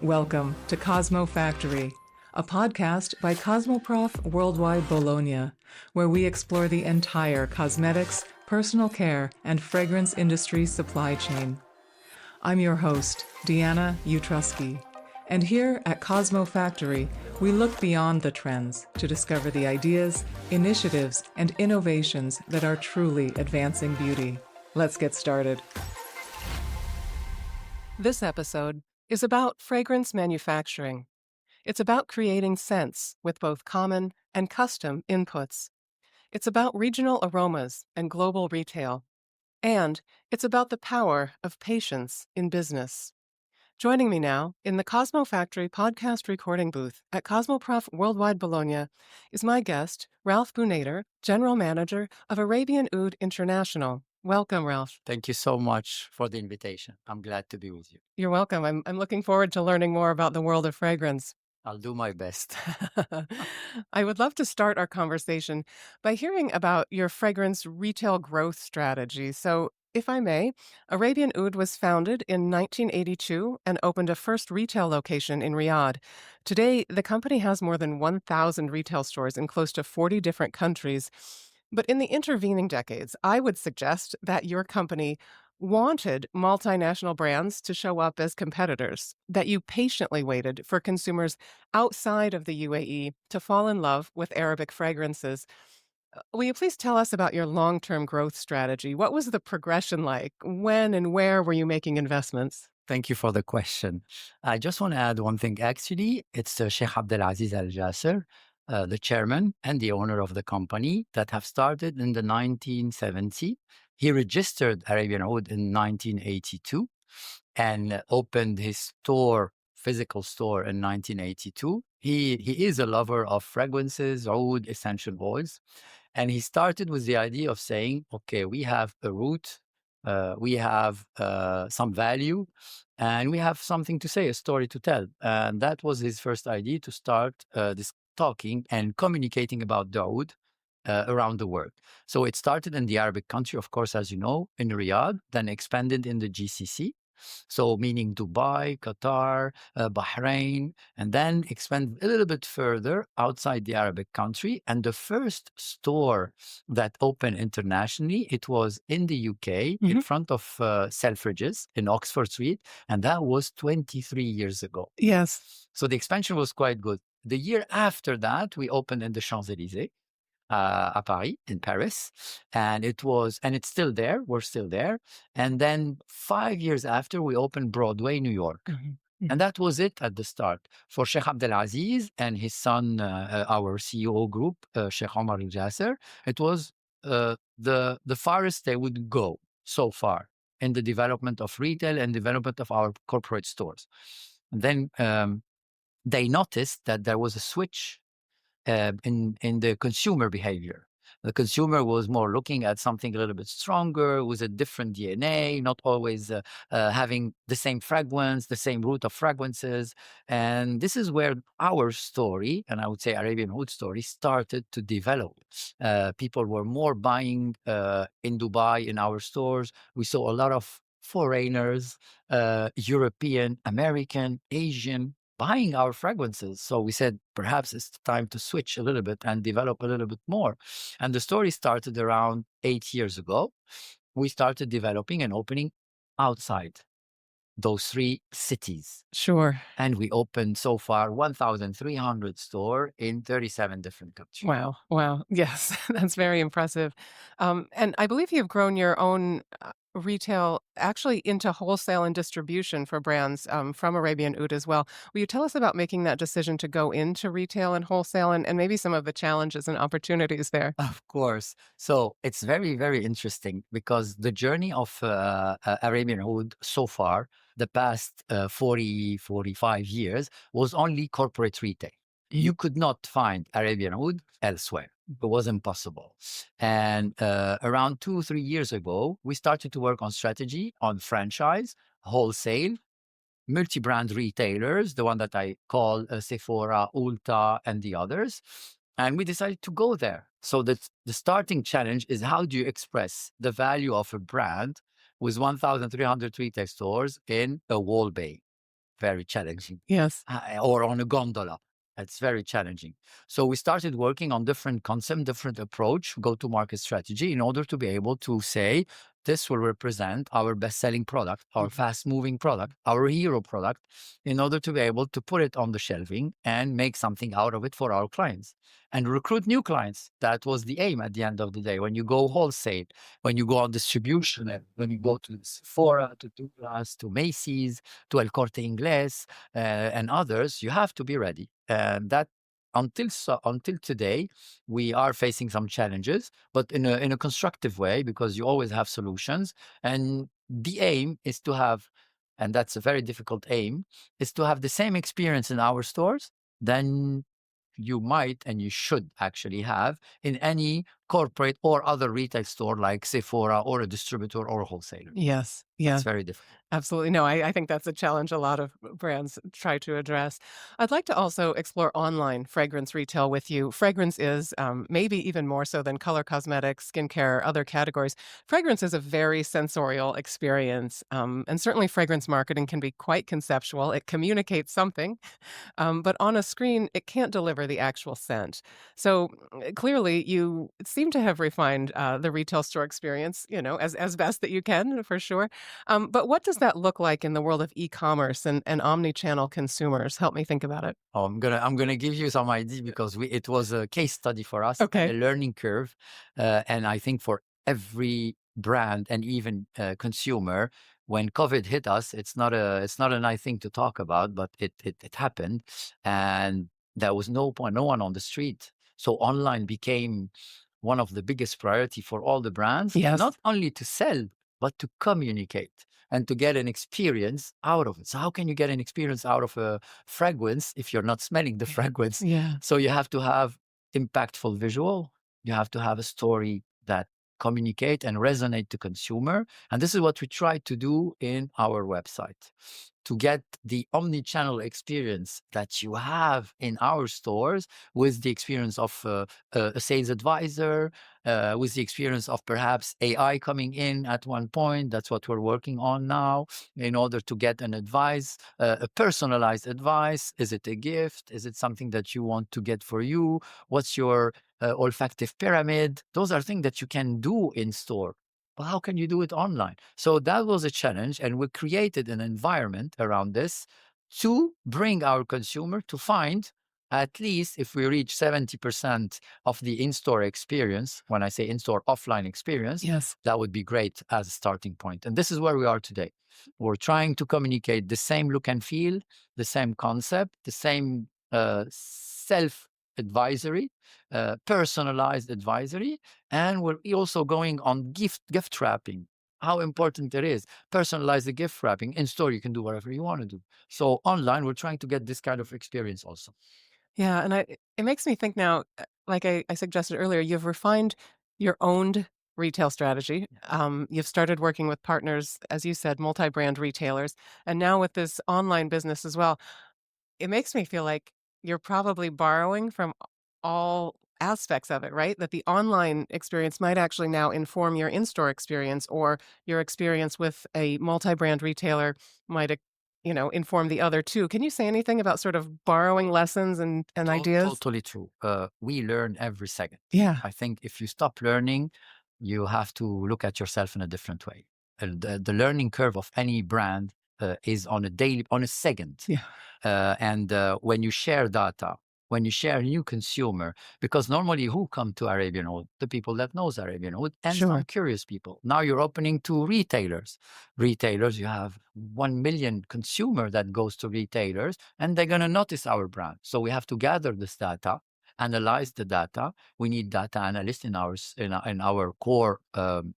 Welcome to CosmoFactory, a podcast by Cosmoprof Worldwide Bologna, where we explore the entire cosmetics, personal care, and fragrance industry supply chain. I'm your host, Deanna Utrusky, and here at CosmoFactory, we look beyond the trends to discover the ideas, initiatives, and innovations that are truly advancing beauty. Let's get started. This episode is about fragrance manufacturing. It's about creating scents with both common and custom inputs. It's about regional aromas and global retail. And it's about the power of patience in business. Joining me now in the CosmoFactory podcast recording booth at Cosmoprof Worldwide Bologna is my guest, Ralph Bou Nader, General Manager of Arabian Oud International. Welcome, Ralph. Thank you so much for the invitation. I'm glad to be with you. You're welcome. I'm looking forward to learning more about the world of fragrance. I'll do my best. I would love to start our conversation by hearing about your fragrance retail growth strategy. So, if I may, Arabian Oud was founded in 1982 and opened a first retail location in Riyadh. Today, the company has more than 1,000 retail stores in close to 40 different countries. But in the intervening decades, I would suggest that your company wanted multinational brands to show up as competitors, that you patiently waited for consumers outside of the UAE to fall in love with Arabic fragrances. Will you please tell us about your long-term growth strategy? What was the progression like? When and where were you making investments? Thank you for the question. I just want to add one thing. Actually, it's Sheikh Abdelaziz Al Jasser, the chairman and the owner of the company, that have started in the 1970s. He registered Arabian Oud in 1982 and opened his physical store in 1982. He is a lover of fragrances, oud, essential oils. And he started with the idea of saying, okay, we have a root, we have some value, and we have something to say, a story to tell. And that was his first idea, to start this talking and communicating about the oud around the world. So it started in the Arabic country, of course, as you know, in Riyadh, then expanded in the GCC. So meaning Dubai, Qatar, Bahrain, and then expand a little bit further outside the Arabic country. And the first store that opened internationally, it was in the UK, in front of Selfridges in Oxford Street. And that was 23 years ago. Yes. So the expansion was quite good. The year after that, we opened in the Champs-Élysées. At Paris, in Paris, and it's still there. We're still there. And then 5 years after, we opened Broadway, New York. And that was it at the start. For Sheikh Abdelaziz and his son, our CEO group, Sheikh Omar Al Jasser, it was the farthest they would go so far in the development of retail and development of our corporate stores. And then they noticed that there was a switch in the consumer behavior. The consumer was more looking at something a little bit stronger, with a different DNA, not always having the same fragrance, the same root of fragrances. And this is where our story, and I would say Arabian Oud story, started to develop. People were more buying in Dubai, in our stores. We saw a lot of foreigners, European, American, Asian, buying our fragrances. So we said, perhaps it's time to switch a little bit and develop a little bit more. And the story started around 8 years ago. We started developing and opening outside those 3 cities. Sure. And we opened so far 1,300 stores in 37 different countries. Wow. Yes, that's very impressive. And I believe you've grown your own retail actually into wholesale and distribution for brands from Arabian Oud as well. Will you tell us about making that decision to go into retail and wholesale and maybe some of the challenges and opportunities there? Of course. So it's very, very interesting, because the journey of Arabian Oud so far, the past 45 years, was only corporate retail. You could not find Arabian Oud elsewhere. It was impossible. And around 2-3 years ago, we started to work on strategy, on franchise, wholesale, multi-brand retailers, the one that I call Sephora, Ulta, and the others. And we decided to go there. So the starting challenge is, how do you express the value of a brand with 1,300 retail stores in a wall bay? very challenging. Yes. Or on a gondola. It's very challenging. So we started working on different concept, different approach, go-to-market strategy in order to be able to say, this will represent our best-selling product, our Mhm. fast-moving product, our hero product, in order to be able to put it on the shelving and make something out of it for our clients and recruit new clients. That was the aim at the end of the day. When you go wholesale, when you go on distribution, and when you go to Sephora, to Douglas, to Macy's, to El Corte Inglés, and others, you have to be ready. And that until today, we are facing some challenges, but in a constructive way, because you always have solutions. And the aim is to have, and that's a very difficult aim, is to have the same experience in our stores than you might and you should actually have in any corporate or other retail store like Sephora or a distributor or a wholesaler. Yes. That's Yeah. very difficult. Absolutely. No, I think that's a challenge a lot of brands try to address. I'd like to also explore online fragrance retail with you. Fragrance is, maybe even more so than color cosmetics, skincare, other categories. Fragrance is a very sensorial experience. And certainly fragrance marketing can be quite conceptual. It communicates something, but on a screen, it can't deliver the actual scent. So clearly, you seem to have refined the retail store experience, as best that you can, for sure. But what does that look like in the world of e-commerce and omni-channel consumers? Help me think about it. Oh, I'm gonna give you some idea because it was a case study for us and Okay. a learning curve, and I think for every brand and even consumer, when COVID hit us, it's not a nice thing to talk about, but it happened, and there was no one on the street, so online became one of the biggest priority for all the brands, Yes. not only to sell but to communicate and to get an experience out of it. So how can you get an experience out of a fragrance if you're not smelling the fragrance? Yeah. So you have to have impactful visual. You have to have a story that communicate and resonate to consumer. And this is what we try to do in our website to get the omni-channel experience that you have in our stores with the experience of a sales advisor, with the experience of perhaps AI coming in at one point. That's what we're working on now in order to get an advice, a personalized advice. Is it a gift? Is it something that you want to get for you? What's your olfactive pyramid? Those are things that you can do in store. But how can you do it online? So that was a challenge, and we created an environment around this to bring our consumer to find, at least if we reach 70% of the in-store experience, when I say in-store offline experience, Yes. that would be great as a starting point. And this is where we are today. We're trying to communicate the same look and feel, the same concept, the same self-advisory, personalized advisory, and we're also going on gift wrapping. How important it is. Personalize the gift wrapping. In store, you can do whatever you want to do. So online, we're trying to get this kind of experience also. Yeah, and it makes me think now, like I suggested earlier, you've refined your owned retail strategy. You've started working with partners, as you said, multi-brand retailers, and now with this online business as well. It makes me feel like you're probably borrowing from all aspects of it, right? That the online experience might actually now inform your in-store experience, or your experience with a multi-brand retailer might, inform the other too. Can you say anything about sort of borrowing lessons and ideas? Totally true. We learn every second. Yeah, I think if you stop learning, you have to look at yourself in a different way. The learning curve of any brand is on a second. yeah, And when you share data, when you share new consumer, because normally who come to Arabian Oud? The people that knows Arabian Oud and some sure. curious people. Now you're opening to retailers. Retailers, you have 1 million consumer that goes to retailers, and they're going to notice our brand. So we have to gather this data, analyze the data. We need data analysts in our core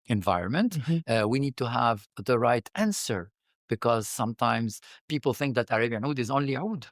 environment. Mhm. We need to have the right answer, because sometimes people think that Arabian Oud is only oud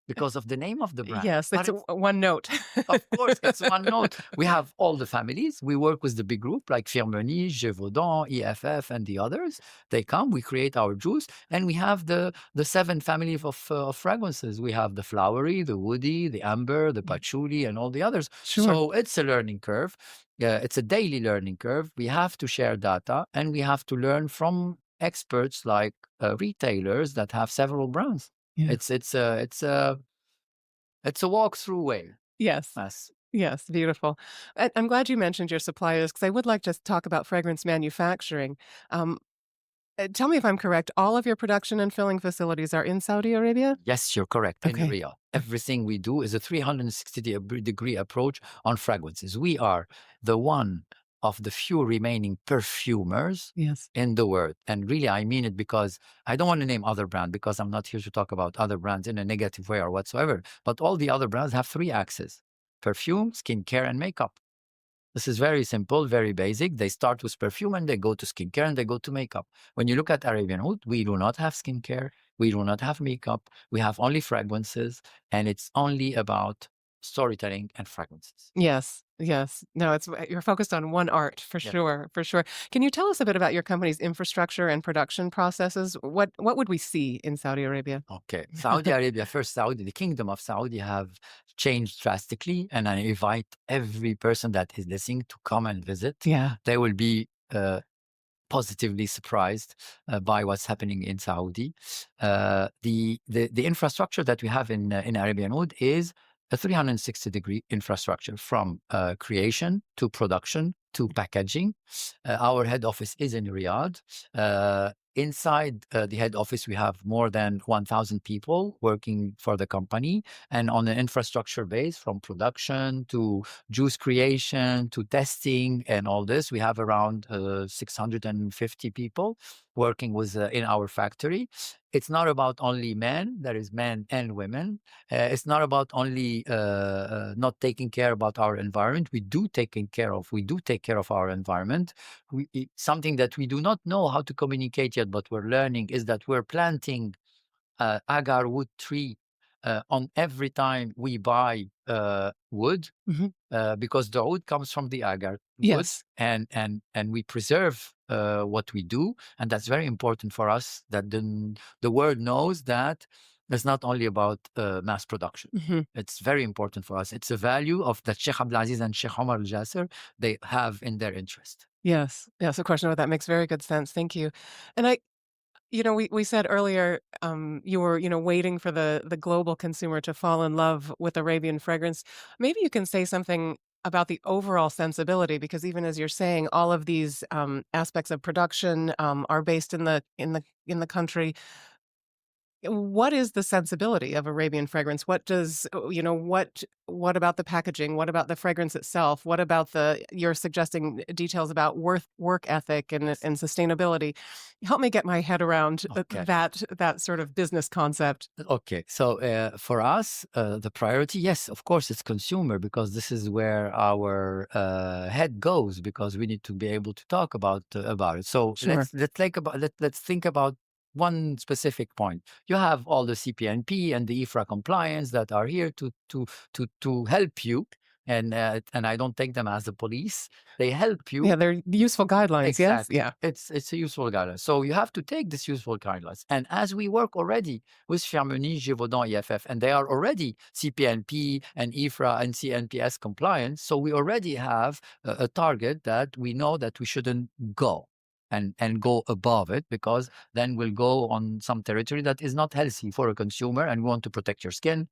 because of the name of the brand. Yes, But it's it's, one note. of course, it's one note. We have all the families. We work with the big group like Firmenich, Gévaudan, EFF, and the others. They come, we create our juice, and we have the 7 families of fragrances. We have the flowery, the woody, the amber, the patchouli, and all the others. Sure. So it's a learning curve. It's a daily learning curve. We have to share data, and we have to learn from experts like retailers that have several brands. Yeah. It's a walk-through way. Yes. Yes. Yes, beautiful. I'm glad you mentioned your suppliers because I would like to talk about fragrance manufacturing. Um, Tell me if I'm correct. All of your production and filling facilities are in Saudi Arabia? Yes, you're correct. In Okay. Riyadh, everything we do is a 360-degree approach on fragrances. We are the one of the few remaining perfumers Yes. in the world. And really, I mean it because I don't want to name other brands because I'm not here to talk about other brands in a negative way or whatsoever. But all the other brands have three axes: perfume, skincare, and makeup. This is very simple, very basic. They start with perfume and they go to skincare and they go to makeup. When you look at Arabian Oud, we do not have skincare, we do not have makeup, we have only fragrances, and it's only about storytelling and fragrances. Yes. Yes. No, it's you're focused on one art for Yes. sure, for sure. Can you tell us a bit about your company's infrastructure and production processes? What would we see in Saudi Arabia? Okay. Saudi Arabia, first Saudi, the kingdom of Saudi have changed drastically. And I invite every person that is listening to come and visit. Yeah. They will be positively surprised by what's happening in Saudi. The infrastructure that we have in Arabian Oud is a 360-degree infrastructure from creation to production to packaging. Our head office is in Riyadh. Inside the head office, we have more than 1,000 people working for the company, and on an infrastructure base from production to juice creation to testing and all this, we have around 650 people working with in our factory. It's not about only men; there is men and women. It's not about only not taking care about our environment. We do take care of our environment. Something that we do not know how to communicate yet, but we're learning, is that we're planting agar wood tree on every time we buy wood, Mhm. because the wood comes from the agar wood, Yes. and we preserve what we do, and that's very important for us. That the world knows that it's not only about mass production. Mhm. It's very important for us. It's a value of that Sheikh Abdulaziz and Sheikh Omar Al Jasser they have in their interest. Yes. Yes, of course. No, that makes very good sense. Thank you. And we said earlier, you were, waiting for the global consumer to fall in love with Arabian fragrance. Maybe you can say something about the overall sensibility, because even as you're saying, all of these aspects of production are based in the country. What is the sensibility of Arabian fragrance? What does what about the packaging? What about the fragrance itself? What about you're suggesting details about work ethic and Yes. and sustainability? Help me get my head around Okay. that sort of business concept. Okay, so for us, the priority, yes, of course, it's consumer, because this is where our head goes, because we need to be able to talk about it. So Sure. let's think about one specific point. You have all the CPNP and the IFRA compliance that are here to help you, and I don't take them as the police. They help you. Yeah, they're useful guidelines. Yes. Exactly. Yeah. It's a useful guidelines. So you have to take this useful guidelines. And as we work already with Firmenich, Givaudan, EFF, and they are already CPNP and IFRA and CNPS compliant, so we already have a target that we know that we shouldn't go and go above it, because then we'll go on some territory that is not healthy for a consumer, and we want to protect your skin.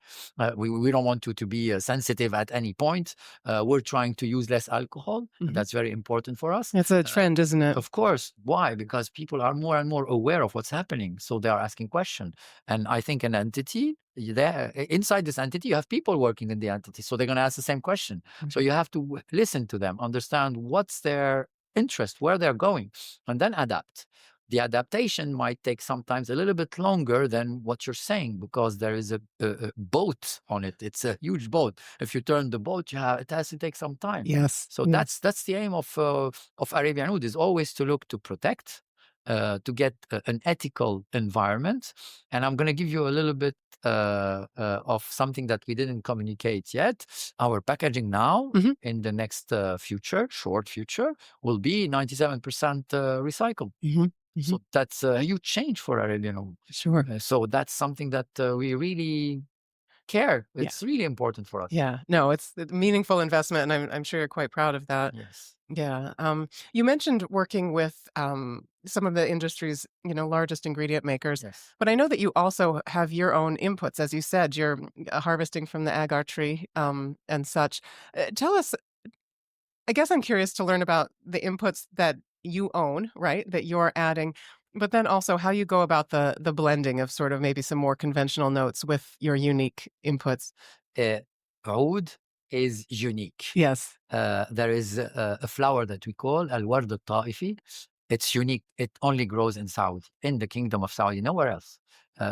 We don't want you to be sensitive at any point. We're trying to use less alcohol, and Mhm. that's very important for us. It's a trend, isn't it? Of course. Why? Because people are more and more aware of what's happening. So they are asking questions. And I think an entity, there inside this entity, you have people working in the entity. So they're going to ask the same question. So you have to listen to them, understand what's their interest, where they're going, and then adapt. The adaptation might take sometimes a little bit longer than what you're saying, because there is a boat on it. It's a huge boat. If you turn the boat, it has to take some time. Yes. So Yeah. that's the aim of Arabian Oud, is always to look to protect, to get an ethical environment. And I'm going to give you a little bit of something that we didn't communicate yet. Our packaging now, Mhm. in the next short future, will be 97% recycled. Mhm. Mhm. So that's a huge change for Arabian Oud. Sure. So that's something that we really care. Yeah. It's really important for us. Yeah. No, it's a meaningful investment, and I'm sure you're quite proud of that. Yes. Yeah. You mentioned working with some of the industry's, largest ingredient makers. Yes. But I know that you also have your own inputs. As you said, you're harvesting from the agar tree, and such. Tell us, I guess I'm curious to learn about the inputs that you own, right? That you're adding, but then also how you go about the blending of sort of maybe some more conventional notes with your unique inputs. Uh, Oud is unique. Yes. There is a flower that we call Al-Ward al-Ta'ifi. It's unique. It only grows in Saudi, in the kingdom of Saudi, nowhere else.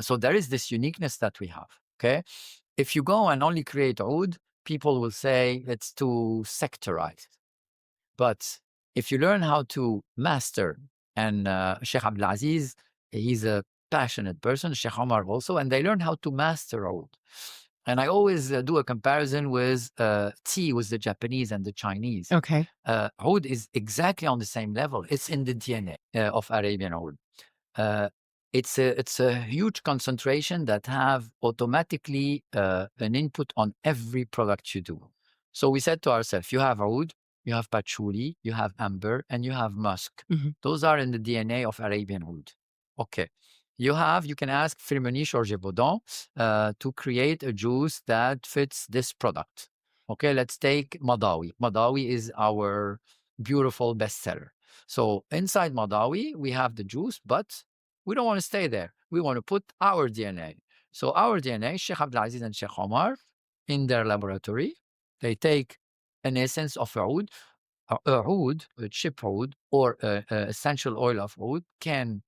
So there is this uniqueness that we have. Okay. If you go and only create oud, people will say it's too sectorized. But if you learn how to master, and Sheikh Abdulaziz, he's a passionate person, Sheikh Omar also, and they learn how to master oud. And I always do a comparison with tea with the Japanese and the Chinese. Okay. Oud is exactly on the same level. It's in the DNA of Arabian oud. Uh, it's a huge concentration that have automatically an input on every product you do. So we said to ourselves, you have oud, you have patchouli, you have amber, and you have musk. Mhm. Those are in the DNA of Arabian oud. Okay. You can ask Firmenich or Gévaudan to create a juice that fits this product. Okay, let's take Madawi. Madawi is our beautiful bestseller. So inside Madawi, we have the juice, but we don't want to stay there. We want to put our DNA. So our DNA, Sheikh Abdulaziz and Sheikh Omar, in their laboratory, they take an essence of oud, oud, a chip oud, or essential oil of oud can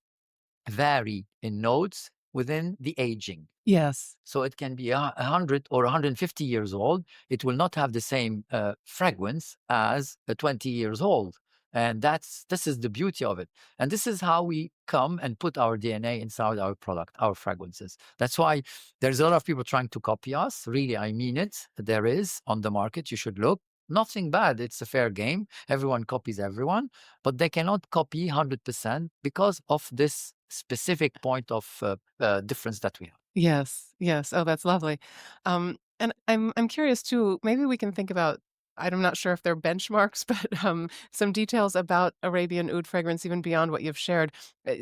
vary in notes within the aging. Yes. So it can be 100 or 150 years old. It will not have the same fragrance as a 20 years old. And this is the beauty of it. And this is how we come and put our DNA inside our product, our fragrances. That's why there's a lot of people trying to copy us. Really, I mean it. There is on the market. You should look. Nothing bad. It's a fair game. Everyone copies everyone, but they cannot copy 100% because of this specific point of difference that we have. Yes, yes. Oh, that's lovely. And I'm curious too, maybe we can think about, I'm not sure if they're benchmarks, but some details about Arabian Oud fragrance, even beyond what you've shared.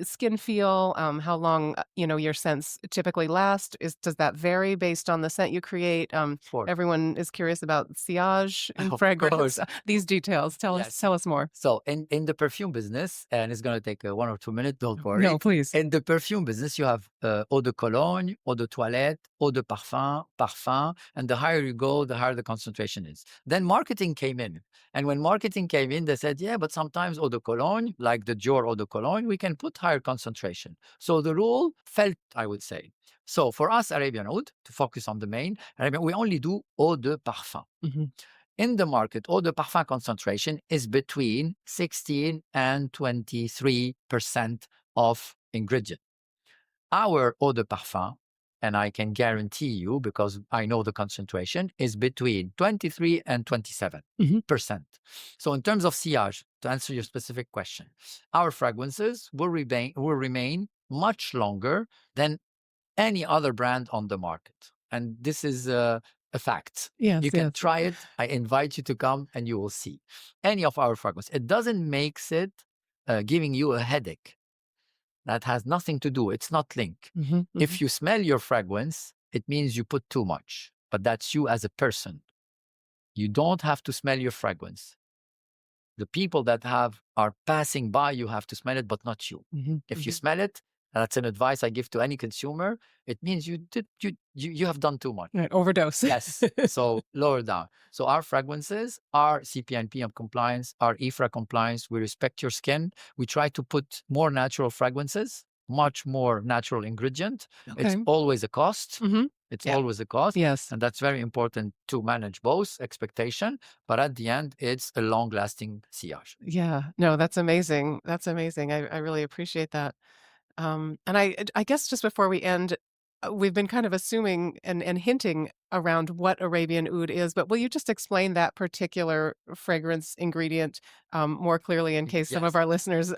Skin feel, how long, your scents typically last. Does that vary based on the scent you create? For Everyone is curious about sillage in Of fragrance. course. These details. Tell us, Yes. tell us more. So in the perfume business, and it's going to take 1 or 2 minutes, don't No, worry. please. In the perfume business, you have eau de cologne, eau de toilette, eau de parfum, parfum, and the higher you go, the higher the concentration is. Then marketing came in. And when marketing came in, they said, yeah, but sometimes eau de cologne, like the Dior eau de cologne, we can put higher concentration. So the rule felt, I would say. So for us, Arabian Oud, to focus on the main, Arabian, we only do eau de parfum. Mhm. In the market, eau de parfum concentration is between 16 and 23% of ingredient. Our eau de parfum, and I can guarantee you because I know the concentration, is between 23 and 27%. So in terms of sillage, to answer your specific question, our fragrances will remain much longer than any other brand on the market. And this is a fact. Yes, You can yes. try it. I invite you to come and you will see. Any of our fragrance. It doesn't make it giving you a headache. That has nothing to do. It's not linked. Mhm, If mhm. you smell your fragrance, it means you put too much. But that's you as a person. You don't have to smell your fragrance. The people that are passing by, you have to smell it, but not you. Mhm, If you mhm. smell it, that's an advice I give to any consumer. It means you have done too much. Right, overdose. Yes. So lower down. So our fragrances are CPNP compliance, are EFRA compliance. We respect your skin. We try to put more natural fragrances, much more natural ingredient. It's Okay. always a cost. Mhm. It's Yeah. always a cost. Yes. And that's very important to manage both expectation. But at the end, it's a long lasting sillage. Yeah. No, that's amazing. That's amazing. I really appreciate that. And I guess just before we end, we've been kind of assuming and hinting around what Arabian Oud is, but will you just explain that particular fragrance ingredient more clearly in case some of Yes. our listeners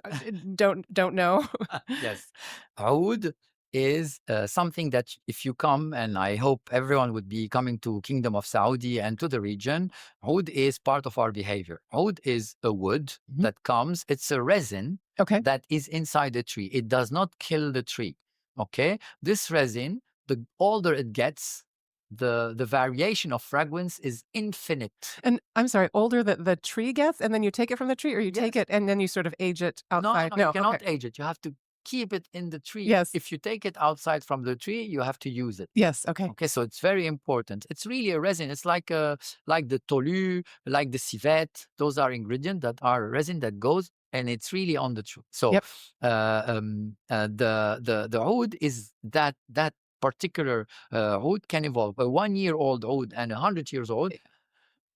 don't know? Yes. Oud is something that if you come, and I hope everyone would be coming to Kingdom of Saudi and to the region, oud is part of our behavior. Oud is a wood that comes, it's a resin that is inside the tree. It does not kill the tree, okay? This resin, the older it gets, the variation of fragrance is infinite. And I'm sorry, older the tree gets, and then you take it from the tree, or you take it and then you sort of age it outside? No, you cannot age it. You have to keep it in the tree. Yes. If you take it outside from the tree, you have to use it. Yes. Okay. Okay, so it's very important. It's really a resin. It's like the tolu, like the civet. Those are ingredients that are resin that goes, and it's really on the tree. So the oud is that particular oud can evolve. A 1-year-old oud and 100 years old,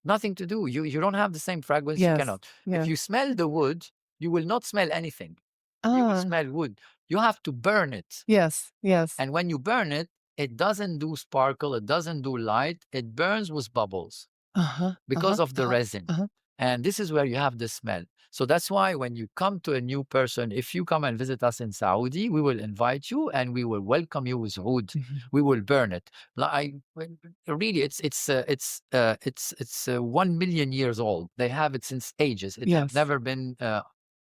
nothing to do. You don't have the same fragrance. You cannot. If you smell the wood, you will not smell anything. You will smell wood. You have to burn it. Yes. And when you burn it, it doesn't do sparkle. It doesn't do light. It burns with bubbles because of the resin. And this is where you have the smell. So that's why when you come to a new person, if you come and visit us in Saudi, we will invite you and we will welcome you with oud. We will burn it. Really, it's 1 million years old. They have it since ages. It has never been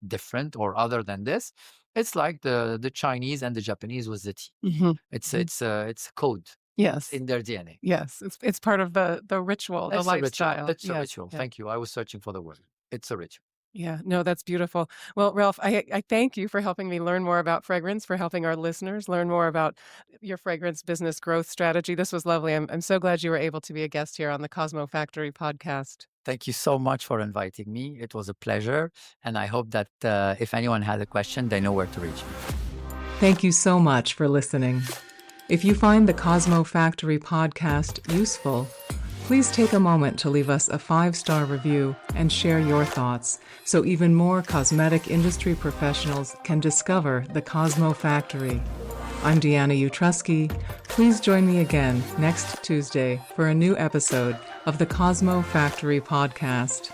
different or other than this. It's like the Chinese and the Japanese with the tea. It's a code. Yes. In their DNA. Yes. It's part of the ritual, the lifestyle. It's a ritual. Thank you. I was searching for the word. It's a ritual. Yeah, no, that's beautiful. Well, Ralph, I thank you for helping me learn more about fragrance, for helping our listeners learn more about your fragrance business growth strategy. This was lovely. I'm so glad you were able to be a guest here on the CosmoFactory podcast. Thank you so much for inviting me. It was a pleasure. And I hope that if anyone has a question, they know where to reach me. Thank you so much for listening. If you find the CosmoFactory podcast useful, please take a moment to leave us a 5-star review and share your thoughts so even more cosmetic industry professionals can discover the CosmoFactory. I'm Deanna Utrusky. Please join me again next Tuesday for a new episode of the CosmoFactory podcast.